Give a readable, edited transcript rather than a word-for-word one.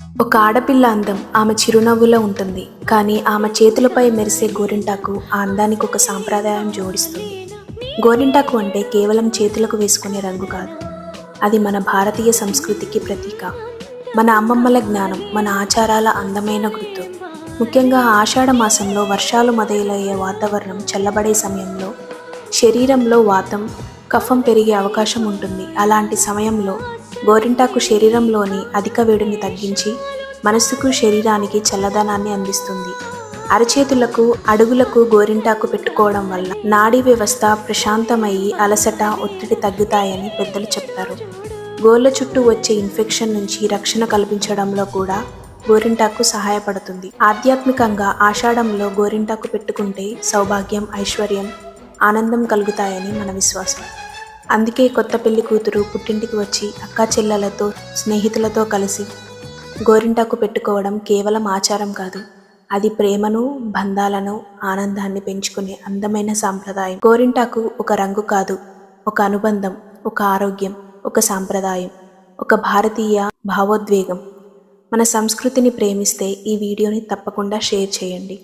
ఒక ఆడపిల్ల అందం ఆమె చిరునవ్వులో ఉంటుంది. కానీ ఆమె చేతులపై మెరిసే గోరింటాకు ఆ అందానికి ఒక సాంప్రదాయం జోడిస్తుంది. గోరింటాకు అంటే కేవలం చేతులకు వేసుకునే రంగు కాదు. అది మన భారతీయ సంస్కృతికి ప్రతీక. మన అమ్మమ్మల జ్ఞానం, మన ఆచారాల అందమైన గుర్తు. ముఖ్యంగా ఆషాఢ మాసంలో వర్షాలు మొదలయ్యే వాతావరణం చల్లబడే సమయంలో శరీరంలో వాతం, కఫం పెరిగే అవకాశం ఉంటుంది. అలాంటి సమయంలో గోరింటాకు శరీరంలోని అధిక వేడిని తగ్గించి మనస్సుకు, శరీరానికి చల్లదనాన్ని అందిస్తుంది. అరచేతులకు, అడుగులకు గోరింటాకు పెట్టుకోవడం వల్ల నాడీ వ్యవస్థ ప్రశాంతమయ్యి అలసట, ఒత్తిడి తగ్గుతాయని పెద్దలు చెప్తారు. గోళ్ళ చుట్టూ వచ్చే ఇన్ఫెక్షన్ నుంచి రక్షణ కల్పించడంలో కూడా గోరింటాకు సహాయపడుతుంది. ఆధ్యాత్మికంగా ఆషాఢంలో గోరింటాకు పెట్టుకుంటే సౌభాగ్యం, ఐశ్వర్యం, ఆనందం కలుగుతాయని మన విశ్వాసం. అందుకే కొత్త పెళ్లి కూతురు పుట్టింటికి వచ్చి అక్కా చెల్లెలతో, స్నేహితులతో కలిసి గోరింటాకు పెట్టుకోవడం కేవలం ఆచారం కాదు, అది ప్రేమను, బంధాలను, ఆనందాన్ని పెంచుకునే అందమైన సాంప్రదాయం. గోరింటాకు ఒక రంగు కాదు, ఒక అనుబంధం, ఒక ఆరోగ్యం, ఒక సాంప్రదాయం, ఒక భారతీయ భావోద్వేగం. మన సంస్కృతిని ప్రేమిస్తే ఈ వీడియోని తప్పకుండా షేర్ చేయండి.